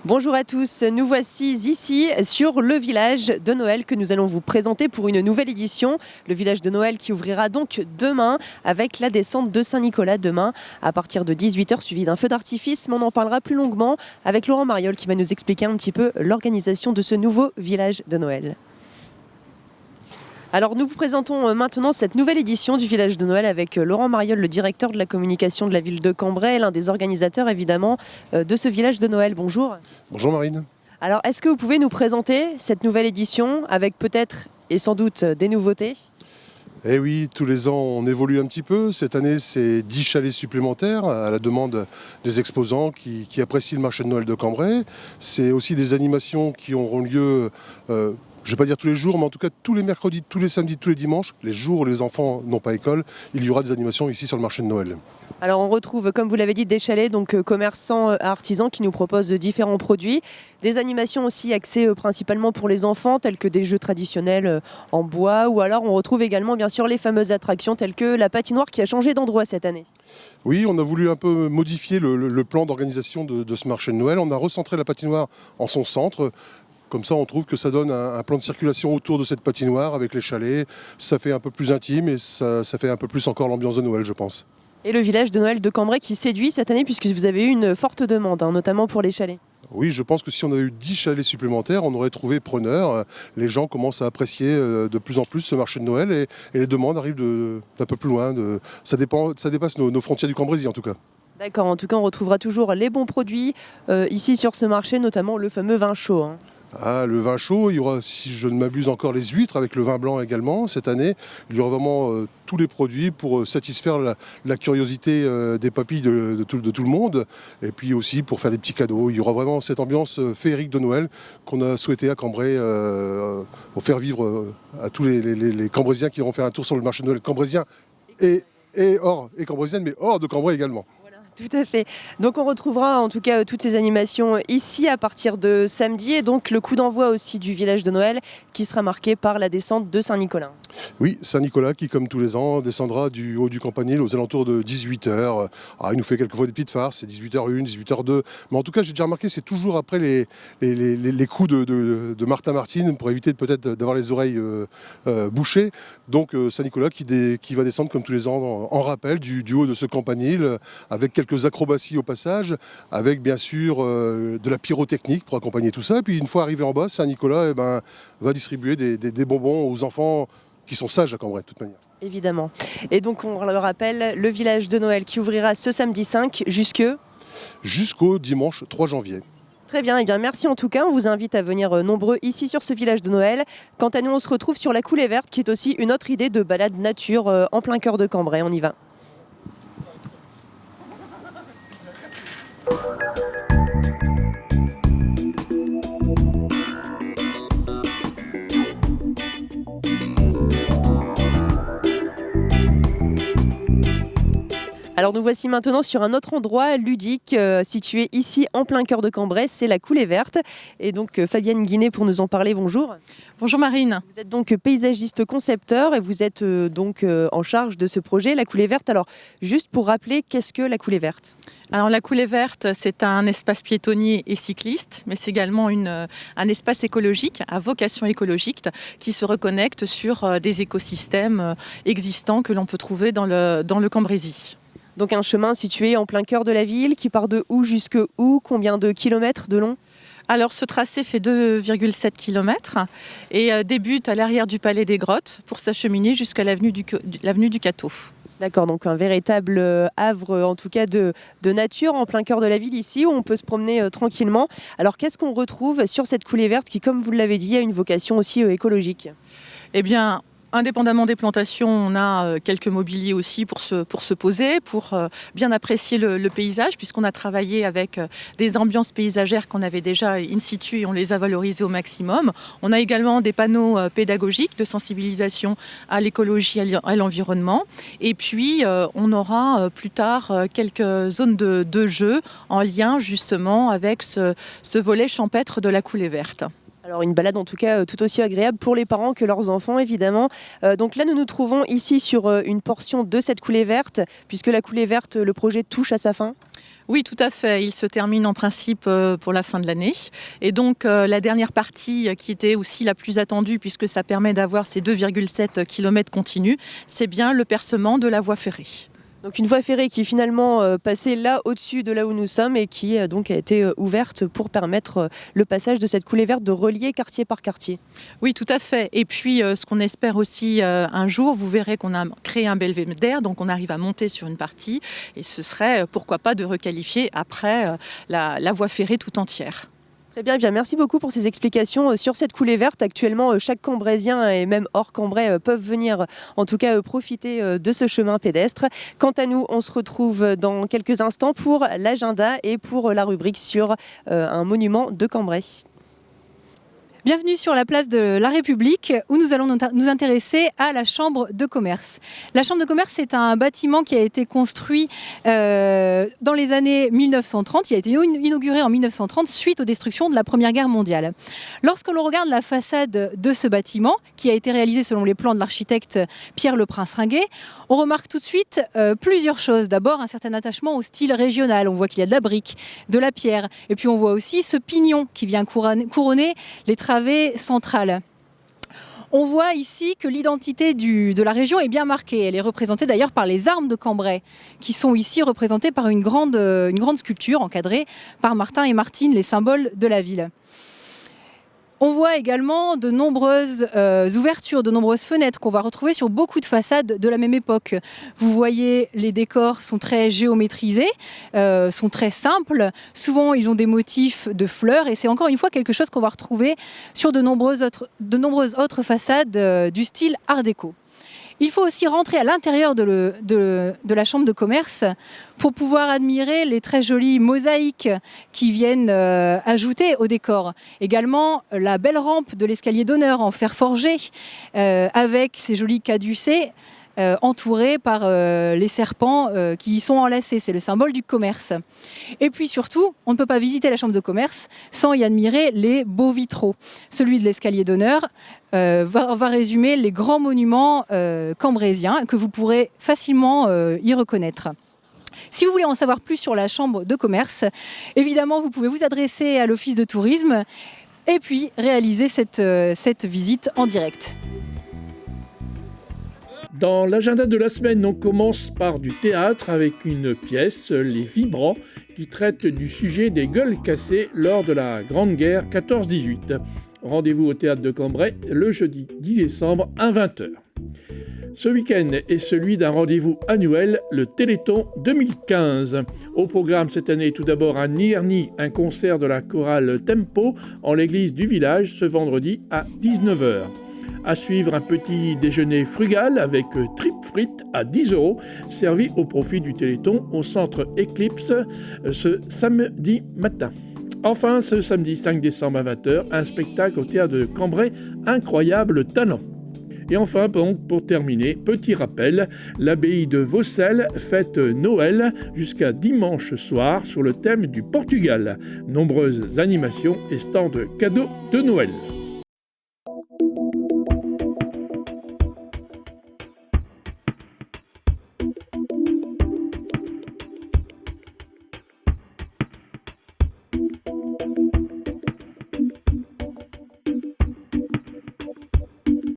Bonjour à tous, nous voici ici sur le village de Noël que nous allons vous présenter pour une nouvelle édition. Le village de Noël qui ouvrira donc demain avec la descente de Saint-Nicolas demain à partir de 18h suivi d'un feu d'artifice. Mais on en parlera plus longuement avec Laurent Mariol qui va nous expliquer un petit peu l'organisation de ce nouveau village de Noël. Alors nous vous présentons maintenant cette nouvelle édition du village de Noël avec Laurent Mariol, le directeur de la communication de la ville de Cambrai, l'un des organisateurs évidemment de ce village de Noël. Bonjour. Bonjour Marine. Alors est-ce que vous pouvez nous présenter cette nouvelle édition avec peut-être et sans doute des nouveautés ? Eh oui, tous les ans on évolue un petit peu. Cette année c'est 10 chalets supplémentaires à la demande des exposants qui apprécient le marché de Noël de Cambrai. C'est aussi des animations qui auront lieu... je ne vais pas dire tous les jours, mais en tout cas tous les mercredis, tous les samedis, tous les dimanches, les jours où les enfants n'ont pas école, il y aura des animations ici sur le marché de Noël. Alors on retrouve, comme vous l'avez dit, des chalets, donc commerçants, artisans qui nous proposent différents produits. Des animations aussi axées principalement pour les enfants, telles que des jeux traditionnels en bois. Ou alors on retrouve également bien sûr les fameuses attractions telles que la patinoire qui a changé d'endroit cette année. Oui, on a voulu un peu modifier le plan d'organisation de ce marché de Noël. On a recentré la patinoire en son centre. Comme ça, on trouve que ça donne un plan de circulation autour de cette patinoire avec les chalets. Ça fait un peu plus intime et ça fait un peu plus encore l'ambiance de Noël, je pense. Et le village de Noël de Cambrai qui séduit cette année puisque vous avez eu une forte demande, notamment pour les chalets. Oui, je pense que si on avait eu 10 chalets supplémentaires, on aurait trouvé preneur. Les gens commencent à apprécier de plus en plus ce marché de Noël et les demandes arrivent d'un peu plus loin. Ça dépasse nos frontières du Cambrésis en tout cas. D'accord, en tout cas on retrouvera toujours les bons produits ici sur ce marché, notamment le fameux vin chaud. Ah, le vin chaud, il y aura, si je ne m'abuse, encore les huîtres avec le vin blanc également cette année. Il y aura vraiment tous les produits pour satisfaire la curiosité des papilles de tout le monde et puis aussi pour faire des petits cadeaux. Il y aura vraiment cette ambiance féerique de Noël qu'on a souhaité à Cambrai pour faire vivre à tous les Cambrésiens qui iront faire un tour sur le marché de Noël cambrésien et cambrésienne, mais hors de Cambrai également. Tout à fait. Donc on retrouvera en tout cas toutes ces animations ici à partir de samedi et donc le coup d'envoi aussi du village de Noël qui sera marqué par la descente de Saint-Nicolas. Oui, Saint-Nicolas qui, comme tous les ans, descendra du haut du Campanile aux alentours de 18h. Ah, il nous fait quelquefois des petites farces, c'est 18h01, 18h02. Mais en tout cas, j'ai déjà remarqué, c'est toujours après les coups de Martin Martine pour éviter peut-être d'avoir les oreilles bouchées. Donc Saint-Nicolas qui va descendre comme tous les ans en rappel du haut de ce Campanile avec quelques acrobaties au passage, avec bien sûr de la pyrotechnique pour accompagner tout ça. Et puis une fois arrivé en bas, Saint-Nicolas va distribuer des bonbons aux enfants qui sont sages à Cambrai de toute manière. Évidemment. Et donc on le rappelle, le village de Noël qui ouvrira ce samedi 5 jusqu'au dimanche 3 janvier. Très bien, et bien merci en tout cas, on vous invite à venir nombreux ici sur ce village de Noël. Quant à nous, on se retrouve sur la Coulée Verte qui est aussi une autre idée de balade nature en plein cœur de Cambrai. On y va. Alors nous voici maintenant sur un autre endroit ludique situé ici en plein cœur de Cambrai, c'est la Coulée Verte. Et donc Fabienne Guinet pour nous en parler, bonjour. Bonjour Marine. Vous êtes donc paysagiste concepteur et vous êtes donc en charge de ce projet, la Coulée Verte. Alors juste pour rappeler, qu'est-ce que la Coulée Verte ? Alors la Coulée Verte, c'est un espace piétonnier et cycliste, mais c'est également un espace écologique, à vocation écologique, qui se reconnecte sur des écosystèmes existants que l'on peut trouver dans le Cambrésis. Donc un chemin situé en plein cœur de la ville qui part de où jusque où ? Combien de kilomètres de long ? Alors ce tracé fait 2,7 km et débute à l'arrière du Palais des Grottes pour s'acheminer jusqu'à l'avenue du Cateau. D'accord, donc un véritable havre en tout cas de nature en plein cœur de la ville ici où on peut se promener tranquillement. Alors qu'est-ce qu'on retrouve sur cette coulée verte qui, comme vous l'avez dit, a une vocation aussi écologique ? Eh bien, indépendamment des plantations, on a quelques mobiliers aussi pour se poser, pour bien apprécier le paysage, puisqu'on a travaillé avec des ambiances paysagères qu'on avait déjà in situ et on les a valorisées au maximum. On a également des panneaux pédagogiques de sensibilisation à l'écologie, à l'environnement. Et puis, on aura plus tard quelques zones de jeu en lien justement avec ce volet champêtre de la coulée verte. Alors une balade en tout cas tout aussi agréable pour les parents que leurs enfants évidemment. Donc là nous nous trouvons ici sur une portion de cette coulée verte, puisque la coulée verte, le projet touche à sa fin. Oui, tout à fait. Il se termine en principe pour la fin de l'année. Et donc, la dernière partie qui était aussi la plus attendue, puisque ça permet d'avoir ces 2,7 km continus, c'est bien le percement de la voie ferrée. Donc une voie ferrée qui est finalement passée là au-dessus de là où nous sommes et qui donc a été ouverte pour permettre le passage de cette coulée verte, de relier quartier par quartier. Oui, tout à fait. Et puis, ce qu'on espère aussi un jour, vous verrez qu'on a créé un belvédère, donc on arrive à monter sur une partie. Et ce serait, pourquoi pas, de requalifier après la voie ferrée tout entière. Très bien, bien, merci beaucoup pour ces explications sur cette coulée verte. Actuellement, chaque Cambraisien et même hors Cambrai peuvent venir en tout cas profiter de ce chemin pédestre. Quant à nous, on se retrouve dans quelques instants pour l'agenda et pour la rubrique sur un monument de Cambrai. Bienvenue sur la place de la République où nous allons nous intéresser à la Chambre de commerce. La Chambre de commerce est un bâtiment qui a été construit dans les années 1930. Il a été inauguré en 1930 suite aux destructions de la Première Guerre mondiale. Lorsque l'on regarde la façade de ce bâtiment, qui a été réalisé selon les plans de l'architecte Pierre Le Prince-Ringuet, on remarque tout de suite plusieurs choses. D'abord, un certain attachement au style régional. On voit qu'il y a de la brique, de la pierre. Et puis on voit aussi ce pignon qui vient couronner les travées centrales. On voit ici que l'identité de la région est bien marquée. Elle est représentée d'ailleurs par les armes de Cambrai, qui sont ici représentées par une grande sculpture encadrée par Martin et Martine, les symboles de la ville. On voit également de nombreuses ouvertures, de nombreuses fenêtres qu'on va retrouver sur beaucoup de façades de la même époque. Vous voyez, les décors sont très géométrisés, sont très simples. Souvent, ils ont des motifs de fleurs et c'est encore une fois quelque chose qu'on va retrouver sur de nombreuses autres façades du style Art déco. Il faut aussi rentrer à l'intérieur de la chambre de commerce pour pouvoir admirer les très jolies mosaïques qui viennent ajouter au décor. Également, la belle rampe de l'escalier d'honneur en fer forgé avec ces jolis caducées entourés par les serpents qui y sont enlacés. C'est le symbole du commerce. Et puis surtout, on ne peut pas visiter la chambre de commerce sans y admirer les beaux vitraux. Celui de l'escalier d'honneur va résumer les grands monuments cambraisiens que vous pourrez facilement y reconnaître. Si vous voulez en savoir plus sur la chambre de commerce, évidemment, vous pouvez vous adresser à l'office de tourisme et puis réaliser cette visite en direct. Dans l'agenda de la semaine, on commence par du théâtre avec une pièce, Les Vibrants, qui traite du sujet des gueules cassées lors de la Grande Guerre 14-18. Rendez-vous au Théâtre de Cambrai le jeudi 10 décembre à 20h. Ce week-end est celui d'un rendez-vous annuel, le Téléthon 2015. Au programme cette année, tout d'abord à Nierny, un concert de la chorale Tempo en l'église du village ce vendredi à 19h. À suivre un petit déjeuner frugal avec tripes frites à 10 €, servi au profit du Téléthon au centre Eclipse ce samedi matin. Enfin, ce samedi 5 décembre à 20h, un spectacle au théâtre de Cambrai, Incroyable Talent. Et enfin, pour terminer, petit rappel, l'abbaye de Vaucelles fête Noël jusqu'à dimanche soir sur le thème du Portugal. Nombreuses animations et stands cadeaux de Noël.